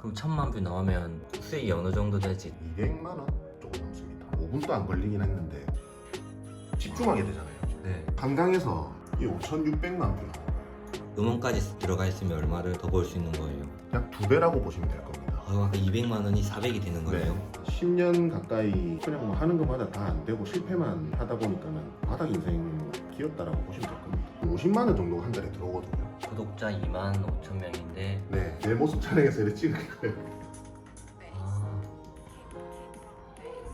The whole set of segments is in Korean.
그럼 1000만 뷰 나오면 수익이 어느 정도 되지? 200만 원 조금 넘습니다. 5분도 안 걸리긴 했는데 집중하게 되잖아요. 네. 한강에서 이 5,600만 뷰 음원까지 들어가 있으면 얼마를 더 벌 수 있는 거예요? 약 2배라고 보시면 될 겁니다. 아까 200만 원이 400이 되는 거예요? 네. 10년 가까이 그냥 뭐 하는 것마다 다 안 되고 실패만 하다 보니까는 바닥 인생이었다라고 보시면 될 겁니다. 50만 원 정도가 한 달에 들어오거든요. 구독자 2만 5천 명인데 네, 내 모습 촬영해서 이렇게 찍을 거예요. 아,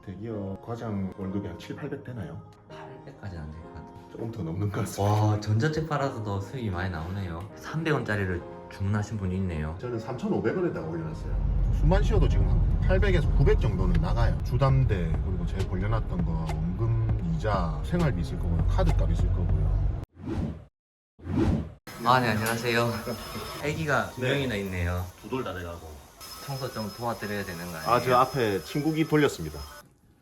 대기업 과장 월급이 한 7, 800 되나요? 800까지 안 될 것 같아요. 조금 더 넘는 것 같습니다. 와, 전자책 팔아서도 수익이 많이 나오네요. 300원짜리를 주문하신 분이 있네요. 저는 3,500원에다가 올려놨어요. 숨만 쉬어도 지금 한 800에서 900 정도는 나가요. 주담대 그리고 제가 벌려놨던 거 원금 이자 생활비 있을 거고요. 카드값 있을 거고요. 아, 네, 안녕하세요. 아기가 두 네. 명이나 있네요. 두 돌 다 돼가고. 청소 좀 도와드려야 되는 거 아니에요? 아, 저 앞에 친구기 돌렸습니다.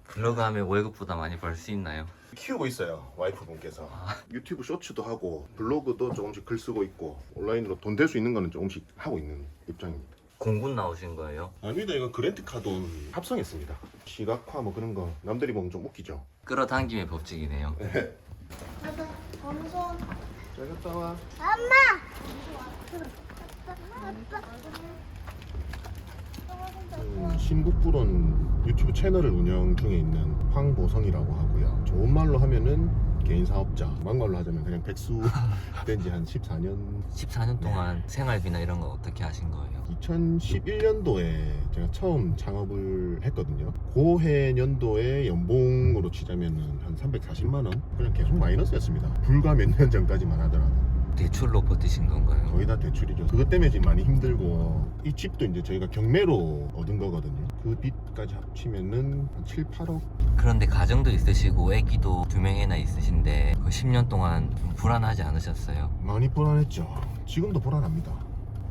블로그 하면 월급보다 많이 벌 수 있나요? 키우고 있어요, 와이프분께서. 유튜브 쇼츠도 하고 블로그도 조금씩 글 쓰고 있고 온라인으로 돈 될 수 있는 거는 조금씩 하고 있는 입장입니다. 공군 나오신 거예요? 아닙니다. 이거 그랜트 카돈 합성했습니다. 시각화 뭐 그런 거 남들이 보면 좀 웃기죠. 끌어당김의 법칙이네요. 아빠, 엄청. 잘 갔다 와. 엄마. 신북부론 유튜브 채널을 운영 중에 있는 황보성이라고 하고요. 좋은 말로 하면은 개인 사업자, 막말로 하자면 그냥 백수 된 지 한 14년. 14년 동안 생활비나 이런 거 어떻게 하신 거예요? 2011년도에 제가 처음 창업을 했거든요. 고해 년도에 연봉으로 치자면은 한 340만 원? 그냥 계속 마이너스였습니다. 불과 몇 년 전까지만 하더라도. 대출로 버티신 건가요? 거의 다 대출이죠. 그것 때문에 지금 많이 힘들고 이 집도 이제 저희가 경매로 얻은 거거든요. 그 빚까지 합치면은 한 7, 8억. 그런데 가정도 있으시고 아기도 2명이나 있으신데 그 10년 동안 좀 불안하지 않으셨어요? 많이 불안했죠. 지금도 불안합니다.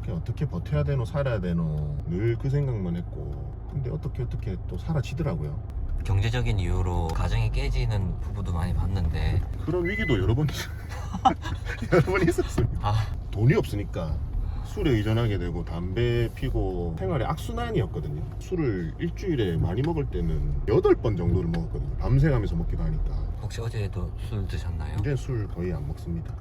그냥 어떻게 버텨야 되노 살아야 되노 늘 그 생각만 했고 근데 어떻게 또 사라지더라고요. 경제적인 이유로 가정이 깨지는 부부도 많이 봤는데 그런 위기도 여러 번 여러 번 있었습니다. 아, 돈이 없으니까 술에 의존하게 되고 담배 피고 생활의 악순환이었거든요. 술을 일주일에 많이 먹을 때는 8번 정도를 먹었거든요. 밤새 가면서 먹기도 하니까. 혹시 어제도 술 드셨나요? 이제 술 거의 안 먹습니다.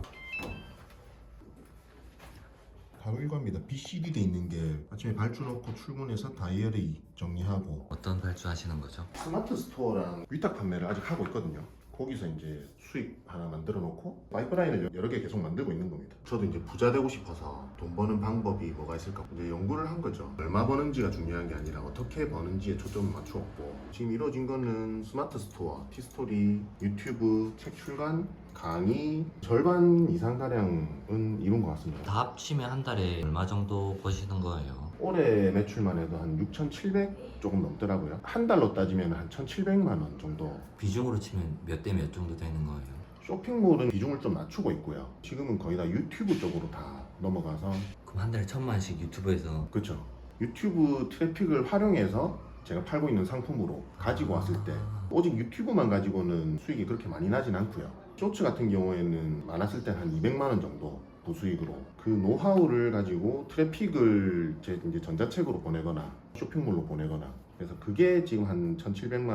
바로 일과입니다. BCD 돼 있는 게 아침에 발주 넣고 출근해서 다이어리 정리하고 어떤 발주하시는 거죠? 스마트 스토어랑 위탁 판매를 아직 하고 있거든요. 거기서 이제 수익 하나 만들어 놓고 파이프라인을 여러 개 계속 만들고 있는 겁니다. 저도 이제 부자 되고 싶어서 돈 버는 방법이 뭐가 있을까 이제 연구를 한 거죠. 얼마 버는지가 중요한 게 아니라 어떻게 버는지에 초점을 맞추었고 지금 이루어진 거는 스마트 스토어, 티스토리, 유튜브, 책 출간, 강의 절반 이상 가량은 이룬 것 같습니다. 다 합치면 한 달에 얼마 정도 버시는 거예요? 올해 매출만 해도 한 6,700 조금 넘더라고요. 한 달로 따지면 한 1,700만 원 정도. 비중으로 치면 몇 대 몇 정도 되는 거예요? 쇼핑몰은 비중을 좀 낮추고 있고요. 지금은 거의 다 유튜브 쪽으로 다 넘어가서 그럼 한 달에 1000만씩 유튜브에서 그렇죠. 유튜브 트래픽을 활용해서 제가 팔고 있는 상품으로 가지고 왔을 때 오직 유튜브만 가지고는 수익이 그렇게 많이 나진 않고요. 쇼츠 같은 경우에는 많았을 때 한 200만 원 정도 부수익으로 그 노하우를 가지고 트래픽을 제 이제 전자책으로 보내거나 쇼핑몰로 보내거나 그래서 그게 지금 한 1,700만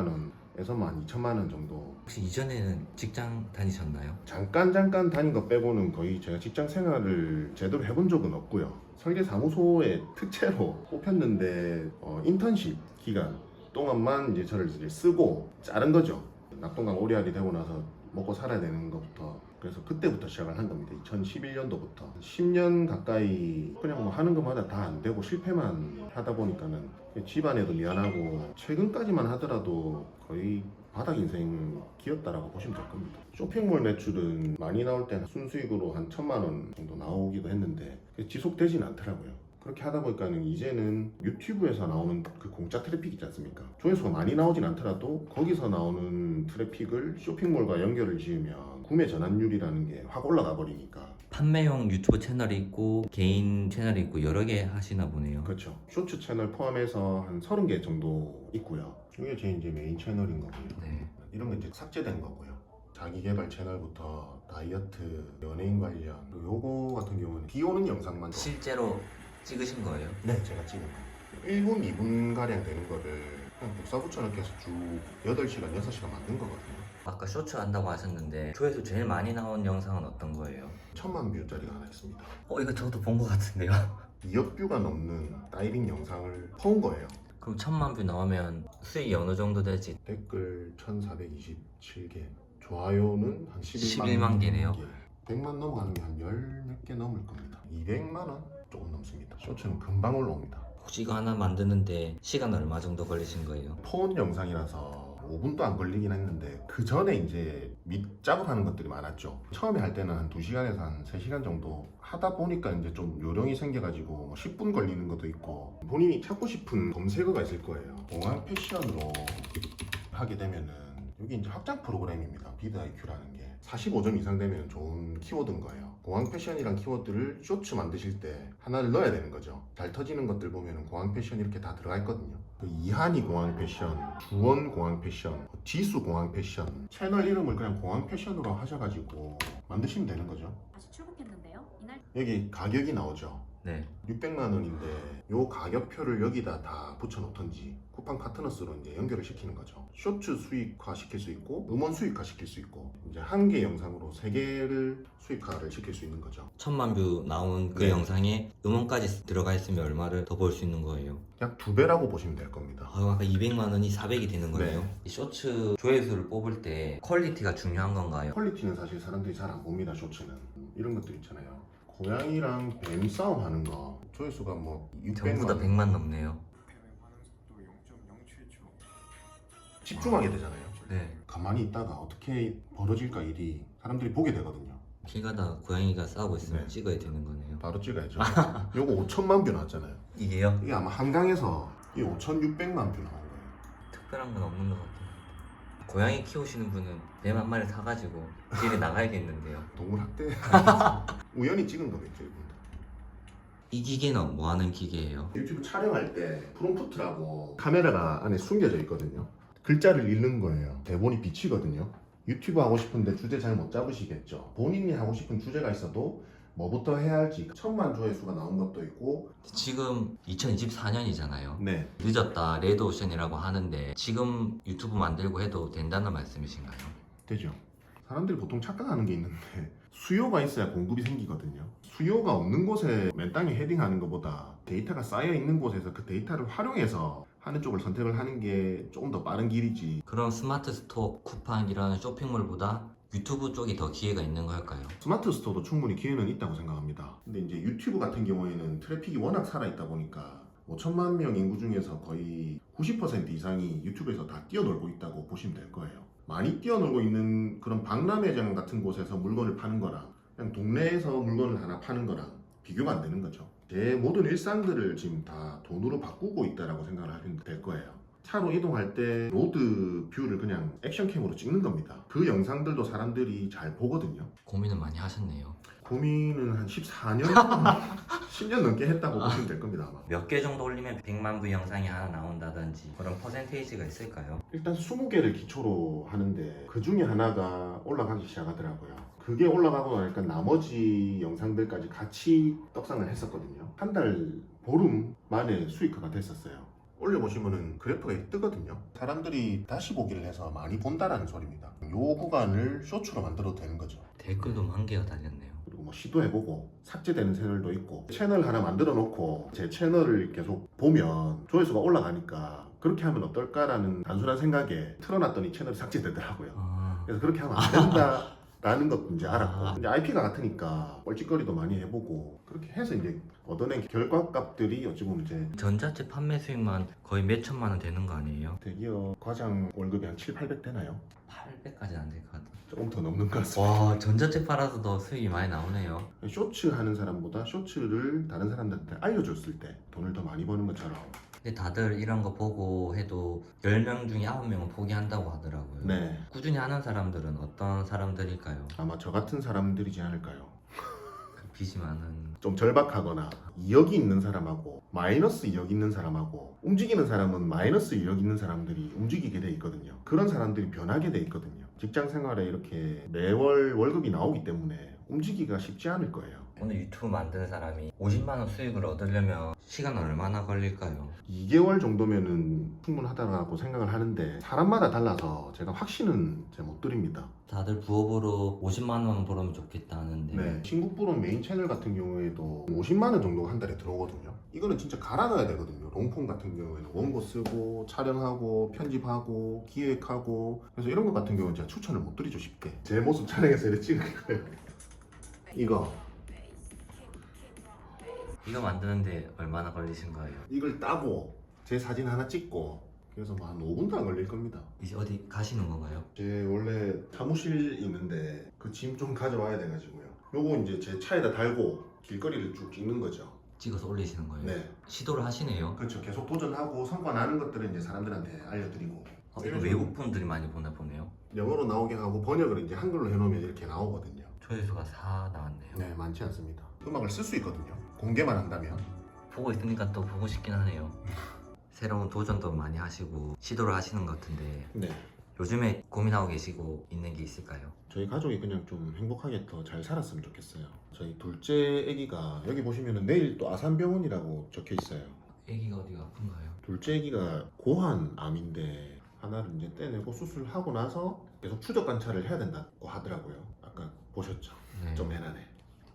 원에서 한 2천만 원 정도. 혹시 이전에는 직장 다니셨나요? 잠깐 다닌 거 빼고는 거의 제가 직장 생활을 제대로 해본 적은 없고요. 설계사무소의 특채로 뽑혔는데 인턴십 기간 동안만 이제 저를 이제 쓰고 자른 거죠. 낙동강 오리알이 되고 나서 먹고 살아야 되는 것부터 그래서 그때부터 시작을 한 겁니다. 2011년도부터 10년 가까이 그냥 뭐 하는 것마다 다 안 되고 실패만 하다 보니까는 집안에도 미안하고 최근까지만 하더라도 거의 바닥 인생이었다라고 보시면 될 겁니다. 쇼핑몰 매출은 많이 나올 때는 순수익으로 한 1,000만 원 정도 나오기도 했는데 지속되진 않더라고요. 그렇게 하다 보니까는 이제는 유튜브에서 나오는 그 공짜 트래픽 있지 않습니까? 조회수가 많이 나오진 않더라도 거기서 나오는 트래픽을 쇼핑몰과 연결을 지으면 구매 전환율이라는 게 확 올라가 버리니까. 판매용 유튜브 채널이 있고 개인 채널이 있고 여러 개 하시나 보네요. 그렇죠. 쇼츠 채널 포함해서 한 30개 정도 있고요. 이게 제 이제 메인 채널인 거고요. 네. 이런 게 이제 삭제된 거고요. 자기 개발 채널부터 다이어트, 연예인 관련 그리고 요거 같은 경우는 비 오는 영상만 실제로 찍으신 거예요? 네, 제가 찍은 거. 1분, 2분 가량 되는 거를 그냥 복사 붙여넣기 해서 쭉 8시간, 6시간 만든 거거든요. 아까 쇼츠 한다고 하셨는데 조회수 제일 많이 나온 영상은 어떤 거예요? 1000만 뷰짜리가 하나 있습니다. 이거 저도 본 것 같은데요. 2억 뷰가 넘는 다이빙 영상을 퍼온 거예요. 그럼 1000만 뷰 나오면 수익이 어느 정도 되지? 댓글 1427개, 좋아요는 한 11만 개네요. 100만 넘어가는 게 한 10몇 개 넘을 겁니다. 200만 원 조금 넘습니다. 쇼츠는 금방 올라옵니다. 혹시 이거 하나 만드는데 시간 얼마 정도 걸리신 거예요? 폰 영상이라서 5분도 안 걸리긴 했는데 그 전에 이제 밑작업하는 것들이 많았죠. 처음에 할 때는 한 2시간에서 한 3시간 정도 하다 보니까 이제 좀 요령이 생겨가지고 뭐 10분 걸리는 것도 있고 본인이 찾고 싶은 검색어가 있을 거예요. 공항 패션으로 하게 되면은 여기 이제 확장 프로그램입니다. 비드IQ라는 게 45점 이상 되면 좋은 키워드인 거예요. 공항 패션이란 키워드를 쇼츠 만드실 때 하나를 넣어야 되는 거죠. 잘 터지는 것들 보면 공항 패션 이렇게 다 들어가 있거든요. 그 이한이 공항 패션, 주원 공항 패션, 지수 공항 패션, 채널 이름을 그냥 공항 패션으로 하셔가지고 만드시면 되는 거죠. 다시 출국했는데요. 이날 여기 가격이 나오죠. 네. 600만 원인데 요 가격표를 여기다 다 붙여놓던지 쿠팡 파트너스로 이제 연결을 시키는 거죠. 쇼츠 수익화 시킬 수 있고 음원 수익화 시킬 수 있고 이제 한 개 영상으로 3개를 수익화를 시킬 수 있는 거죠. 1000만 뷰 나온 그 네. 영상에 음원까지 들어가 있으면 얼마를 더 벌 수 있는 거예요? 약 2배라고 보시면 될 겁니다. 아까 200만 원이 400이 되는 거예요? 네. 이 쇼츠 조회수를 뽑을 때 퀄리티가 중요한 건가요? 퀄리티는 사실 사람들이 잘 안 봅니다. 쇼츠는 이런 것들 있잖아요. 고양이랑 뱀 싸움 하는 거 조회수가 뭐 600만 전부 다 100만 넘네요. 집중하게 되잖아요. 네. 가만히 있다가 어떻게 벌어질까 일이 사람들이 보게 되거든요. 길 가다가 고양이가 싸우고 있으면 네. 찍어야 되는 거네요. 바로 찍어야죠. 요거 5천만 뷰 나왔잖아요. 이게요? 이게 아마 한강에서 이 5,600만 뷰 나온 거예요. 특별한 건 없는 것 같아요. 고양이 키우시는 분은 뱀 한 마리 사가지고 길에 나가야겠는데요. 동물 학대 우연히 찍은 거겠죠, 이분도. 이 기계는 뭐 하는 기계예요? 유튜브 촬영할 때 프롬프트라고 카메라가 안에 숨겨져 있거든요. 글자를 읽는 거예요. 대본이 비치거든요. 유튜브 하고 싶은데 주제 잘 못 잡으시겠죠. 본인이 하고 싶은 주제가 있어도 뭐부터 해야 할지 1000만 조회수가 나온 것도 있고. 지금 2024년이잖아요. 네, 늦었다 레드오션이라고 하는데 지금 유튜브 만들고 해도 된다는 말씀이신가요? 되죠. 사람들이 보통 착각하는 게 있는데 수요가 있어야 공급이 생기거든요. 수요가 없는 곳에 맨 땅에 헤딩하는 것보다 데이터가 쌓여 있는 곳에서 그 데이터를 활용해서 하는 쪽을 선택을 하는 게 조금 더 빠른 길이지. 그럼 스마트 스토어, 쿠팡 이런 쇼핑몰보다 유튜브 쪽이 더 기회가 있는 걸까요? 스마트 스토어도 충분히 기회는 있다고 생각합니다. 근데 이제 유튜브 같은 경우에는 트래픽이 워낙 살아있다 보니까 5천만 명 인구 중에서 거의 90% 이상이 유튜브에서 다 뛰어놀고 있다고 보시면 될 거예요. 많이 뛰어놀고 있는 그런 박람회장 같은 곳에서 물건을 파는 거랑 그냥 동네에서 물건을 하나 파는 거랑 비교가 안 되는 거죠. 제 모든 일상들을 지금 다 돈으로 바꾸고 있다라고 생각을 하시면 될 거예요. 차로 이동할 때 로드 뷰를 그냥 액션캠으로 찍는 겁니다. 그 영상들도 사람들이 잘 보거든요. 고민을 많이 하셨네요. 고민은 한 14년? 10년 넘게 했다고 보시면 될 겁니다, 아마. 몇 개 정도 올리면 100만 뷰 영상이 하나 나온다든지 그런 퍼센테이지가 있을까요? 일단 20개를 기초로 하는데 그 중에 하나가 올라가기 시작하더라고요. 그게 올라가고 나니까 나머지 영상들까지 같이 떡상을 했었거든요. 한 달 보름 만에 수익화가 됐었어요. 올려보시면은 그래프가 이렇게 뜨거든요. 사람들이 다시 보기를 해서 많이 본다라는 소리입니다. 요 구간을 쇼츠로 만들어도 되는 거죠. 댓글도 1000개가 달렸네요. 그리고 뭐 시도해보고 삭제되는 채널도 있고 채널 하나 만들어 놓고 제 채널을 계속 보면 조회수가 올라가니까 그렇게 하면 어떨까라는 단순한 생각에 틀어놨더니 채널이 삭제되더라고요. 그래서 그렇게 하면 안 된다라는 것도 이제 알았고 이제 IP가 같으니까 뻘짓거리도 많이 해보고 그렇게 해서 이제 얻어낸 결과값들이 어찌 보면 이제 전자책 판매 수익만 거의 몇 천만 원 되는 거 아니에요? 대기업 과장 월급이 한 7, 800 되나요? 800까지는 안 될 것 같아요. 조금 더 넘는 것 같습니다. 와, 전자책 팔아서도 수익이 많이 나오네요. 쇼츠 하는 사람보다 쇼츠를 다른 사람들한테 알려줬을 때 돈을 더 많이 버는 것처럼. 근데 다들 이런 거 보고 해도 10명 중에 9명은 포기한다고 하더라고요. 네, 꾸준히 하는 사람들은 어떤 사람들일까요? 아마 저 같은 사람들이지 않을까요? 그 빚이 많은. 좀 절박하거나 2억이 있는 사람하고 마이너스 2억 있는 사람하고 움직이는 사람은 마이너스 2억 있는 사람들이 움직이게 돼 있거든요. 그런 사람들이 변하게 돼 있거든요. 직장 생활에 이렇게 매월 월급이 나오기 때문에 움직이기가 쉽지 않을 거예요. 오늘 유튜브 만드는 사람이 50만 원 수익을 얻으려면 시간 얼마나 걸릴까요? 2개월 정도면은 충분하다고 생각을 하는데 사람마다 달라서 제가 확신은 제가 못 드립니다. 다들 부업으로 50만 원 벌으면 좋겠다 하는데 네. 신국부론 메인 채널 같은 경우에도 50만 원 정도가 한 달에 들어오거든요. 이거는 진짜 갈아 넣어야 되거든요. 롱폼 같은 경우에는 원고 쓰고 촬영하고 편집하고 기획하고 그래서 이런 것 같은 경우는 제가 추천을 못 드리죠 쉽게. 제 모습 촬영해서 이렇게 찍을 거예요. 이거 만드는데 얼마나 걸리신 거예요? 이걸 따고 제 사진 하나 찍고 그래서 뭐 한 5분도 안 걸릴 겁니다. 이제 어디 가시는 건가요? 제 원래 사무실 있는데 그 짐 좀 가져와야 돼가지고요. 요거 이제 제 차에다 달고 길거리를 쭉 찍는 거죠. 찍어서 올리시는 거예요? 네. 시도를 하시네요. 그렇죠. 계속 도전하고 성과 나는 것들은 이제 사람들한테 알려드리고. 이거 외국 분들이 많이 보나 보네요. 영어로 나오게 하고 번역을 이제 한글로 해놓으면 이렇게 나오거든요. 조회수가 4 나왔네요. 네, 많지 않습니다. 음악을 쓸 수 있거든요. 공개만 한다면. 보고 있으니까 또 보고 싶긴 하네요. 새로운 도전도 많이 하시고 시도를 하시는 것 같은데 네. 요즘에 고민하고 계시고 있는 게 있을까요? 저희 가족이 그냥 좀 행복하게 더 잘 살았으면 좋겠어요. 저희 둘째 아기가 여기 보시면은 내일 또 아산병원이라고 적혀 있어요. 아기가 어디가 아픈가요? 둘째 아기가 고환암인데 하나를 이제 떼내고 수술하고 나서 계속 추적 관찰을 해야 된다고 하더라고요. 아까 보셨죠? 네. 좀 해나네.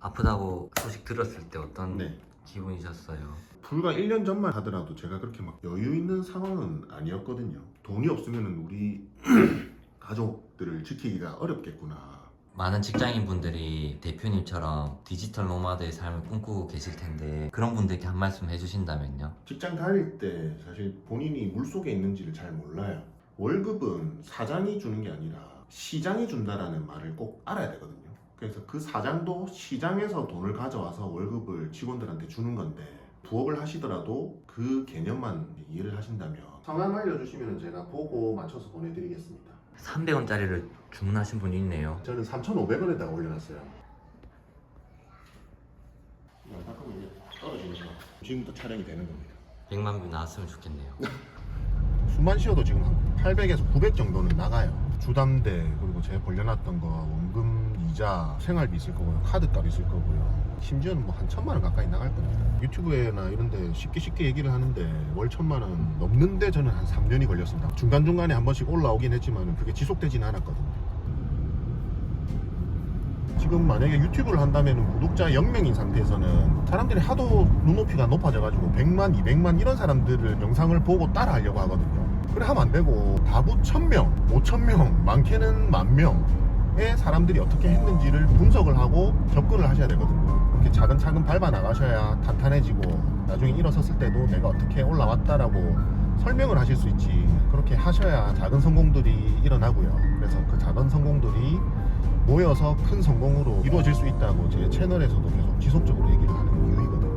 아프다고 소식 들었을 때 어떤 네. 기분이셨어요? 불과 1년 전만 하더라도 제가 그렇게 막 여유 있는 상황은 아니었거든요. 돈이 없으면 우리 가족들을 지키기가 어렵겠구나. 많은 직장인 분들이 대표님처럼 디지털 노마드의 삶을 꿈꾸고 계실 텐데 그런 분들께 한 말씀 해주신다면요? 직장 다닐 때 사실 본인이 물속에 있는지를 잘 몰라요. 월급은 사장이 주는 게 아니라 시장이 준다라는 말을 꼭 알아야 되거든요. 그래서 그 사장도 시장에서 돈을 가져와서 월급을 직원들한테 주는 건데 부업을 하시더라도 그 개념만 이해를 하신다면 성함 알려주시면 제가 보고 맞춰서 보내드리겠습니다. 300원짜리를 주문하신 분이 있네요. 저는 3,500원에다가 올려놨어요. 잠깐만요. 떨어지면서 지금부터 촬영이 되는 겁니다. 100만 뷰 나왔으면 좋겠네요. 숨만 쉬어도 지금 한 800에서 900 정도는 나가요. 주담대 그리고 제가 벌려놨던 거 원금 이자 생활비 있을 거고요. 카드값 있을 거고요. 심지어는 뭐 한 1,000만 원 가까이 나갈 겁니다. 유튜브에나 이런 데 쉽게 얘기를 하는데 월 1,000만 원 넘는데 저는 한 3년이 걸렸습니다. 중간중간에 한 번씩 올라오긴 했지만 그게 지속되지는 않았거든요. 지금 만약에 유튜브를 한다면 구독자 0명인 상태에서는 사람들이 하도 눈높이가 높아져가지고 100만, 200만 이런 사람들을 영상을 보고 따라 하려고 하거든요. 그래 하면 안 되고 다부 1,000명, 5,000명, 많게는 10,000명의 사람들이 어떻게 했는지를 분석을 하고 접근을 하셔야 되거든요. 이렇게 차근차근 밟아 나가셔야 탄탄해지고 나중에 일어섰을 때도 내가 어떻게 올라왔다라고 설명을 하실 수 있지. 그렇게 하셔야 작은 성공들이 일어나고요. 그래서 그 작은 성공들이 모여서 큰 성공으로 이루어질 수 있다고 제 채널에서도 계속 지속적으로 얘기를 하는 이유이거든요.